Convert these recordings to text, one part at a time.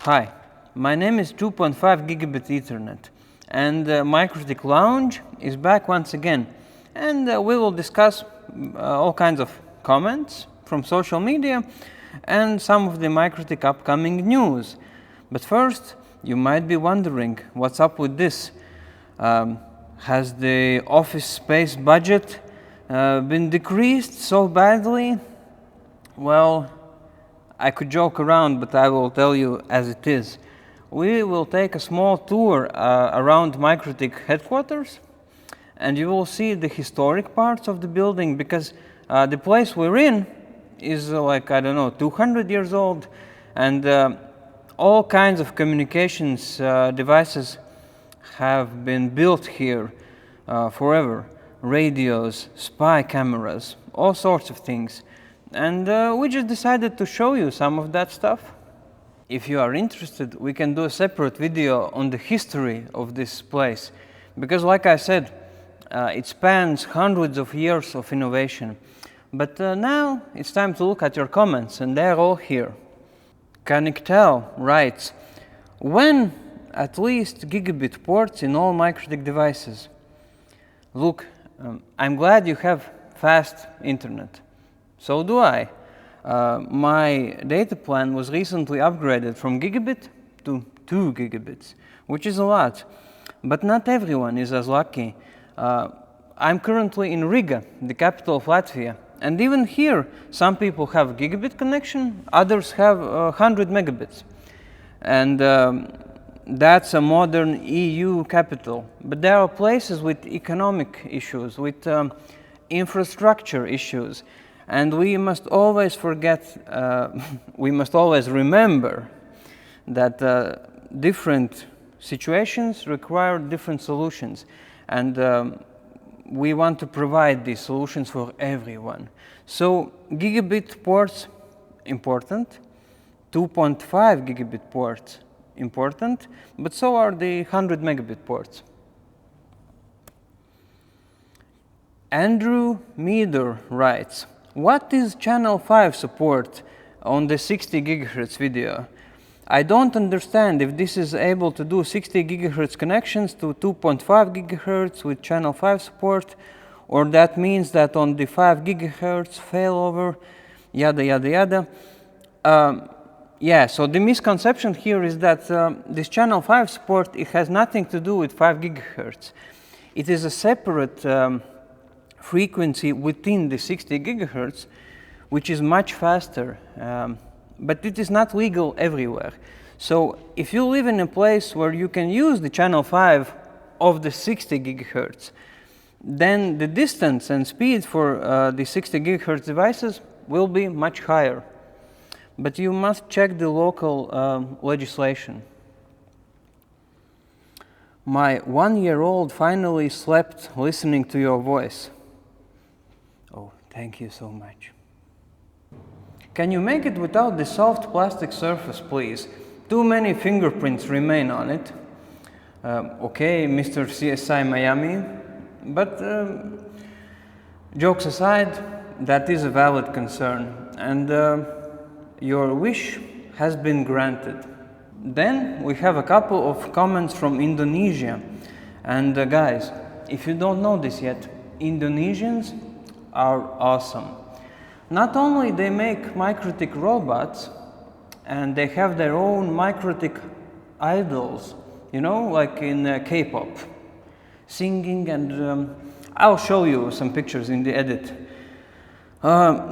Hi, my name is 2.5 gigabit Ethernet, and MikroTik Lounge is back once again, and we will discuss all kinds of comments from social media and some of the MikroTik upcoming news. But first, you might be wondering what's up with this. Has the office space budget been decreased so badly? Well, I could joke around, but I will tell you as it is. We will take a small tour around MikroTik headquarters, and you will see the historic parts of the building, because the place we're in is like, I don't know, 200 years old, and all kinds of communications devices have been built here forever. Radios, spy cameras, all sorts of things. And we just decided to show you some of that stuff. If you are interested, we can do a separate video on the history of this place, because like I said, it spans hundreds of years of innovation. But now it's time to look at your comments, and they're all here. Canictel writes, when at least gigabit ports in all MikroTik devices? Look, I'm glad you have fast internet. So do I. My data plan was recently upgraded from gigabit to 2 gigabits, which is a lot. But not everyone is as lucky. I'm currently in Riga, the capital of Latvia, and even here some people have gigabit connection, others have 100 megabits. And that's a modern EU capital. But there are places with economic issues, with infrastructure issues. And we must always we must always remember that different situations require different solutions. And we want to provide these solutions for everyone. So gigabit ports, important. 2.5 gigabit ports, important. But so are the 100 megabit ports. Andrew Meader writes, what is channel 5 support on the 60 gigahertz video? I don't understand if this is able to do 60 gigahertz connections to 2.5 gigahertz with channel 5 support, or that means that on the 5 gigahertz failover, yada yada yada. Yeah, so the misconception here is that this channel 5 support, it has nothing to do with 5 gigahertz. It is a separate frequency within the 60 gigahertz, which is much faster, but it is not legal everywhere. So if you live in a place where you can use the channel 5 of the 60 gigahertz, then the distance and speed for the 60 gigahertz devices will be much higher. But you must check the local legislation. My 1-year-old finally slept listening to your voice. Oh, thank you so much. Can you make it without the soft plastic surface, please? Too many fingerprints remain on it. Okay, Mr. CSI Miami, but jokes aside, that is a valid concern, and your wish has been granted. Then we have a couple of comments from Indonesia. And guys, if you don't know this yet, Indonesians are awesome. Not only they make MikroTik robots, and they have their own MikroTik idols, you know, like in K-pop, singing, and I'll show you some pictures in the edit.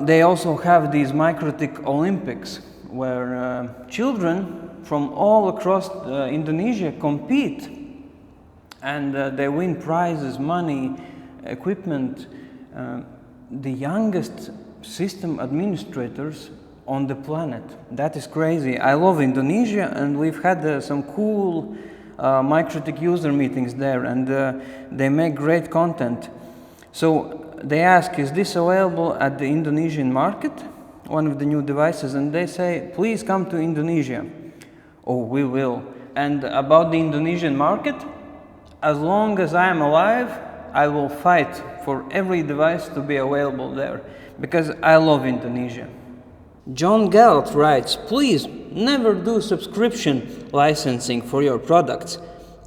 They also have these MikroTik Olympics, where children from all across Indonesia compete, and they win prizes, money, equipment. The youngest system administrators on the planet. That is crazy. I love Indonesia, and we've had some cool MikroTik user meetings there, and they make great content. So they ask, is this available at the Indonesian market, one of the new devices? And they say, please come to Indonesia. Oh, we will. And about the Indonesian market, as long as I am alive, I will fight for every device to be available there, because I love Indonesia. John Galt writes, please never do subscription licensing for your products.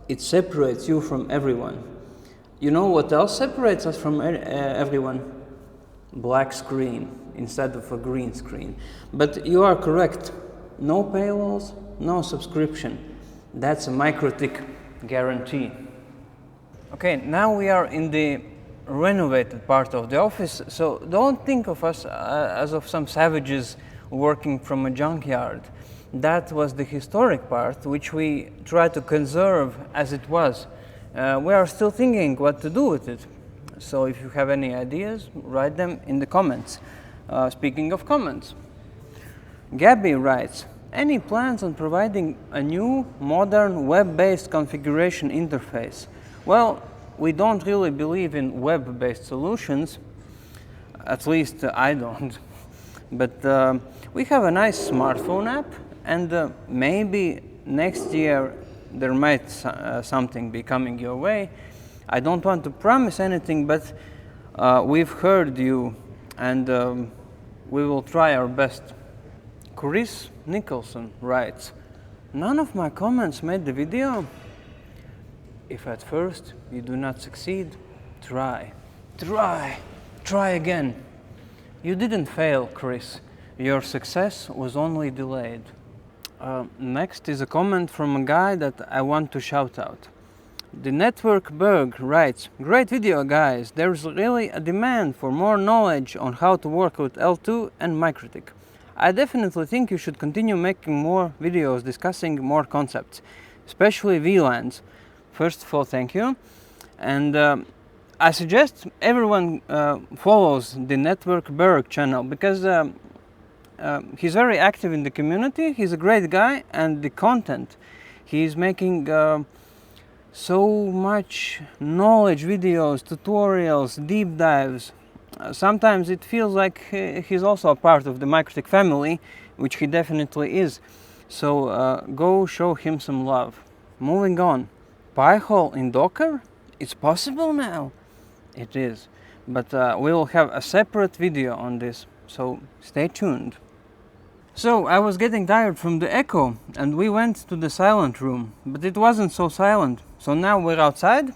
It separates you from everyone. You know what else separates us from everyone? Black screen instead of a green screen. But you are correct. No paywalls, no subscription. That's a MikroTik guarantee. Okay, now we are in the renovated part of the office, so don't think of us as of some savages working from a junkyard. That was the historic part, which we try to conserve as it was. We are still thinking what to do with it. So if you have any ideas, write them in the comments. Speaking of comments, Gabby writes, any plans on providing a new, modern, web-based configuration interface? Well, we don't really believe in web-based solutions, at least I don't. But we have a nice smartphone app, and maybe next year there might something be coming your way. I don't want to promise anything, but we've heard you, and we will try our best. Chris Nicholson writes, none of my comments made the video. If at first you do not succeed, try again. You didn't fail, Chris. Your success was only delayed. Next is a comment from a guy that I want to shout out. The Network Berg writes, great video guys, there's really a demand for more knowledge on how to work with L2 and MikroTik. I definitely think you should continue making more videos discussing more concepts, especially VLANs. First of all, thank you. And I suggest everyone follows the Network Berg channel, because he's very active in the community, he's a great guy, and the content he's making so much knowledge videos, tutorials, deep dives. Sometimes it feels like he's also a part of the MikroTik family, which he definitely is. So go show him some love. Moving on. Pi-hole in Docker? It's possible now? It is. But we will have a separate video on this, so stay tuned. So I was getting tired from the echo, and we went to the silent room, but it wasn't so silent. So now we're outside,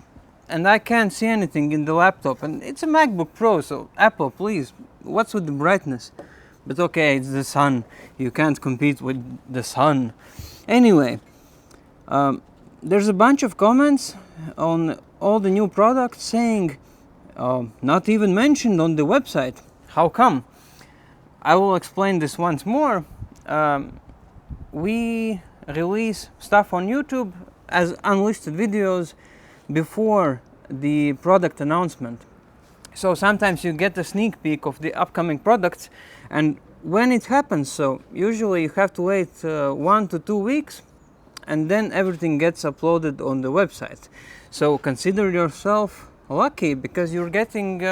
and I can't see anything in the laptop, and it's a MacBook Pro, so Apple, please, what's with the brightness? But okay, it's the sun, you can't compete with the sun. Anyway, there's a bunch of comments on all the new products saying, not even mentioned on the website. How come? I will explain this once more. We release stuff on YouTube as unlisted videos before the product announcement. So sometimes you get a sneak peek of the upcoming products, and when it happens, so usually you have to wait 1 to 2 weeks, and then everything gets uploaded on the website. So consider yourself lucky, because you're getting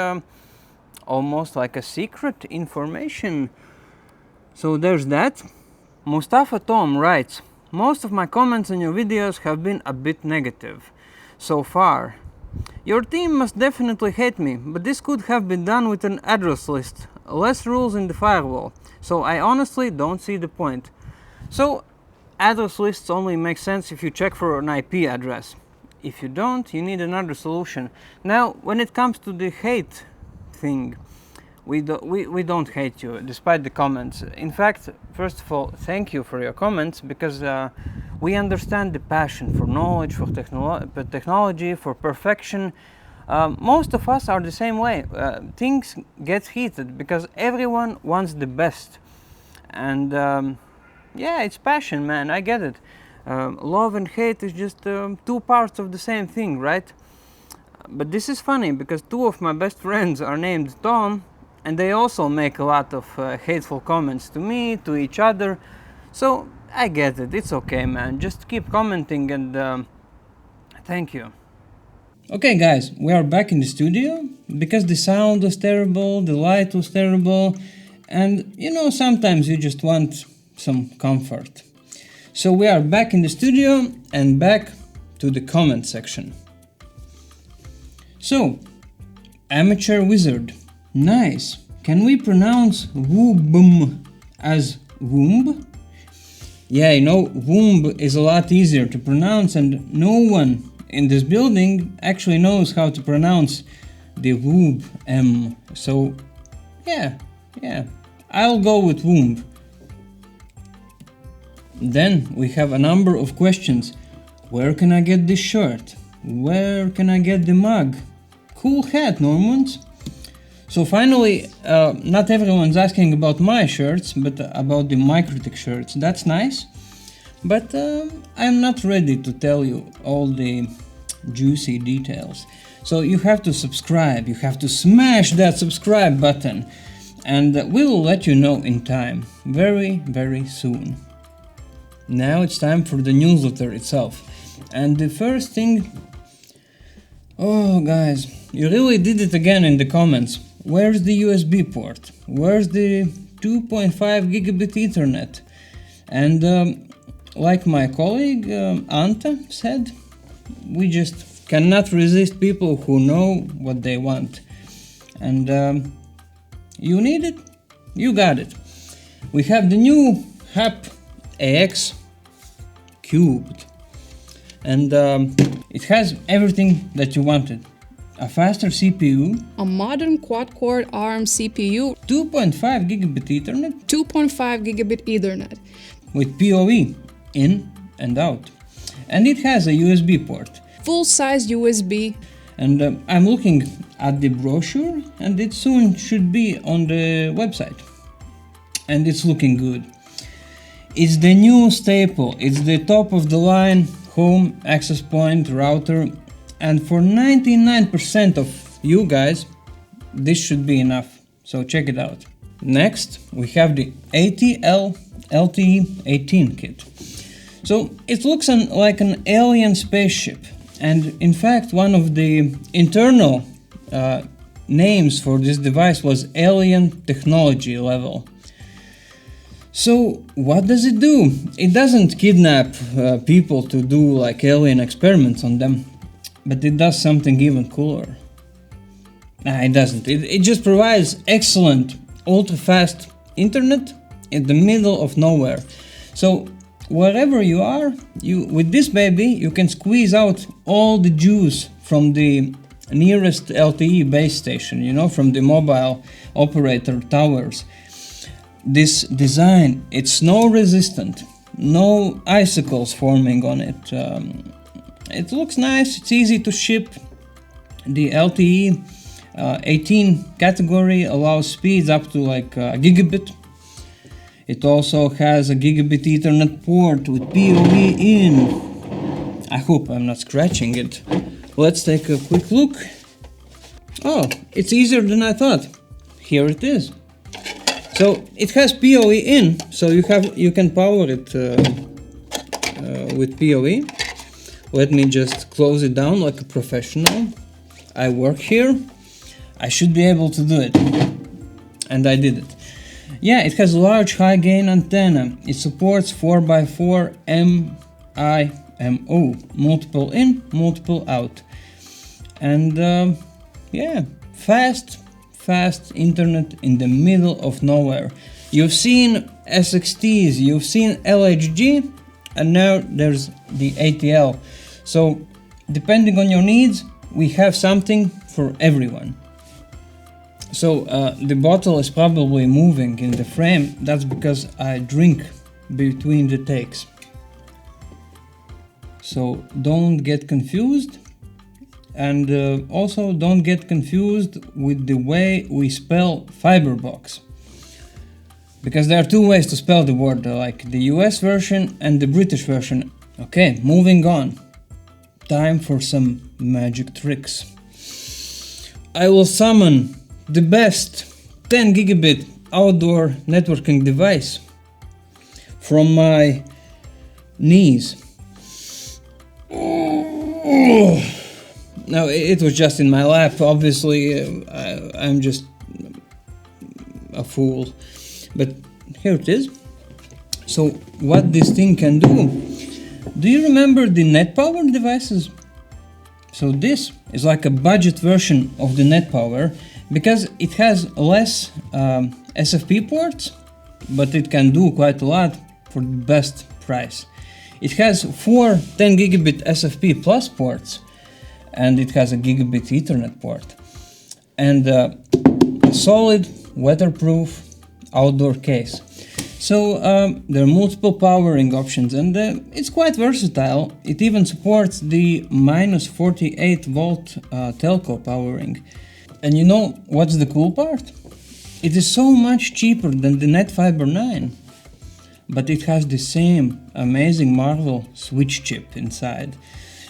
almost like a secret information. So there's that. Mustafa Tom writes, most of my comments on your videos have been a bit negative so far. Your team must definitely hate me, but this could have been done with an address list, less rules in the firewall, so I honestly don't see the point. So address lists only make sense if you check for an IP address. If you don't, you need another solution. Now, when it comes to the hate thing, we don't hate you, despite the comments. In fact, first of all, thank you for your comments, because we understand the passion for knowledge, for technology, for perfection. Most of us are the same way. Things get heated because everyone wants the best. And yeah, it's passion, man, I get it. Love and hate is just 2 parts of the same thing, right? But this is funny, because 2 of my best friends are named Tom, and they also make a lot of hateful comments to me, to each other. So I get it, it's okay, man, just keep commenting, and thank you. Okay guys, we are back in the studio, because the sound was terrible, the light was terrible, and you know, sometimes you just want some comfort. So we are back in the studio and back to the comment section. So, Amateur Wizard, nice. Can we pronounce woo boom as womb. Yeah, you know, womb is a lot easier to pronounce, and no one in this building actually knows how to pronounce the womb M. So yeah, I'll go with womb. Then we have a number of questions. Where can I get this shirt? Where can I get the mug? Cool hat, Normans. So finally, not everyone's asking about my shirts, but about the MikroTik shirts. That's nice, but I'm not ready to tell you all the juicy details. So you have to subscribe, you have to smash that subscribe button, and we will let you know in time, very, very soon. Now it's time for the newsletter itself. And the first thing... Oh guys, you really did it again in the comments. Where's the USB port? Where's the 2.5 gigabit Ethernet? And like my colleague Anta said, we just cannot resist people who know what they want. And you need it? You got it. We have the new HAP AX cubed. And it has everything that you wanted. A faster CPU, a modern quad-core ARM CPU, 2.5 gigabit Ethernet, 2.5 gigabit Ethernet, with PoE in and out. And it has a USB port. Full-size USB. And I'm looking at the brochure, and it soon should be on the website. And it's looking good. It's the new staple, it's the top of the line home access point router, and for 99% of you guys this should be enough, so check it out. Next we have the ATL LTE18 kit. So it looks like an alien spaceship, and in fact one of the internal names for this device was Alien Technology Level. So what does it do? It doesn't kidnap people to do like alien experiments on them, but it does something even cooler. Nah, it doesn't. It just provides excellent ultra-fast internet in the middle of nowhere. So wherever you are, with this baby you can squeeze out all the juice from the nearest LTE base station, you know, from the mobile operator towers. This design, it's snow resistant, no icicles forming on it. It looks nice, it's easy to ship. The LTE 18 category allows speeds up to like a gigabit. It also has a gigabit Ethernet port with PoE in. I hope I'm not scratching it. Let's take a quick look. Oh, it's easier than I thought. Here it is. So it has PoE in, so you can power it with PoE. Let me just close it down like a professional. I work here. I should be able to do it, and I did it. Yeah, it has a large high gain antenna. It supports 4x4 MIMO, multiple in, multiple out, and yeah, fast internet in the middle of nowhere. You've seen SXTs, you've seen LHG, and now there's the ATL. So depending on your needs, we have something for everyone. So the bottle is probably moving in the frame. That's because I drink between the takes. So don't get confused. And also don't get confused with the way we spell Fiberbox, because there are two ways to spell the word, like the US version and the British version. Okay, moving on. Time for some magic tricks. I will summon the best 10 gigabit outdoor networking device from my knees. No, it was just in my lap. Obviously, I'm just a fool. But here it is. So, what this thing can do you remember the NetFiber devices? So this is like a budget version of the NetFiber because it has less SFP ports but it can do quite a lot for the best price. It has 4 10 gigabit SFP plus ports, and it has a gigabit Ethernet port, and a solid weatherproof outdoor case. So there are multiple powering options, and it's quite versatile. It even supports the minus 48 volt telco powering. And you know what's the cool part? It is so much cheaper than the NetFiber 9, but it has the same amazing Marvel switch chip inside.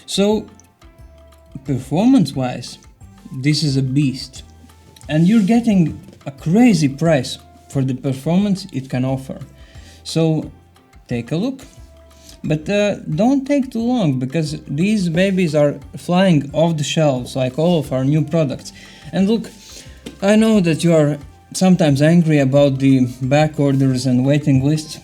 So performance-wise, this is a beast, and you're getting a crazy price for the performance it can offer. So take a look, but don't take too long, because these babies are flying off the shelves like all of our new products. And look, I know that you are sometimes angry about the back orders and waiting lists,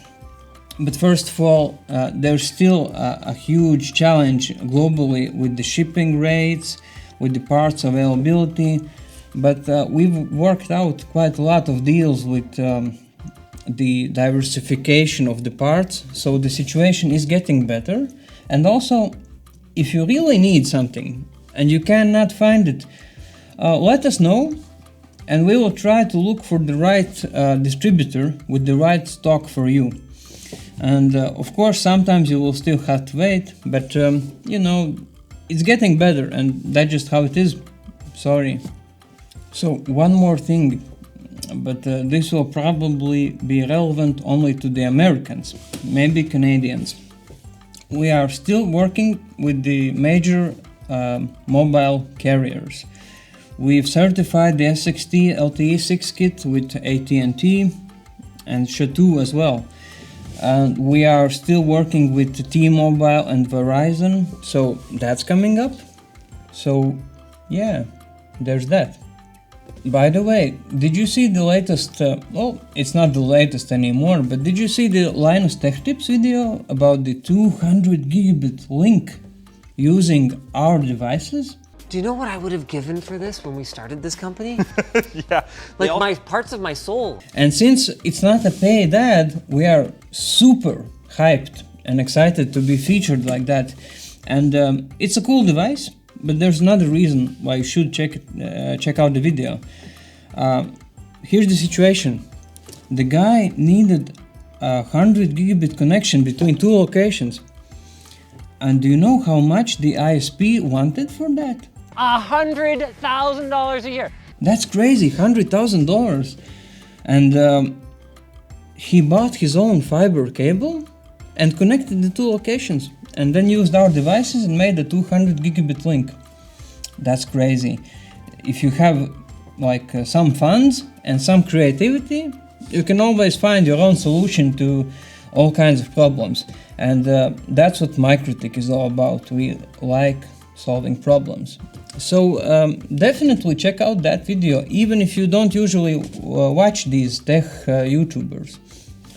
but first of all, there's still a huge challenge globally with the shipping rates, with the parts availability, but we've worked out quite a lot of deals with the diversification of the parts, so the situation is getting better. And also, if you really need something and you cannot find it, let us know, and we will try to look for the right distributor with the right stock for you. And of course, sometimes you will still have to wait, but you know, it's getting better, and that's just how it is. Sorry. So one more thing, but this will probably be relevant only to the Americans, maybe Canadians. We are still working with the major mobile carriers. We've certified the ATL LTE18 kit with AT&T and SHA2 as well. And we are still working with T-Mobile and Verizon, so that's coming up. So yeah, there's that. By the way, did you see the latest, well, it's not the latest anymore, but did you see the Linus Tech Tips video about the 200 gigabit link using our devices? Do you know what I would have given for this when we started this company? Yeah. Like my parts of my soul. And since it's not a paid ad, we are super hyped and excited to be featured like that. And it's a cool device, but there's another reason why you should check out the video. Here's the situation. The guy needed a 100 gigabit connection between 2 locations. And do you know how much the ISP wanted for that? $100,000 a year. That's crazy, $100,000. And he bought his own fiber cable and connected the 2 locations, and then used our devices and made a 200 gigabit link. That's crazy. If you have like some funds and some creativity, you can always find your own solution to all kinds of problems. And that's what MicroTik is all about. We like solving problems. So definitely check out that video, even if you don't usually watch these tech YouTubers.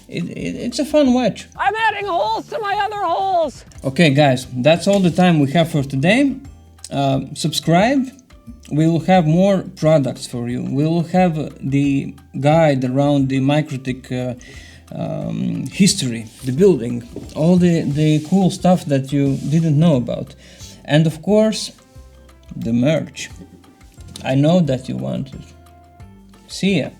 It's a fun watch. I'm adding holes to my other holes. Okay guys, that's all the time we have for today. Subscribe. We will have more products for you. We will have the guide around the MicroTik history, the building, all the cool stuff that you didn't know about. And of course, the merch. I know that you want it. See ya.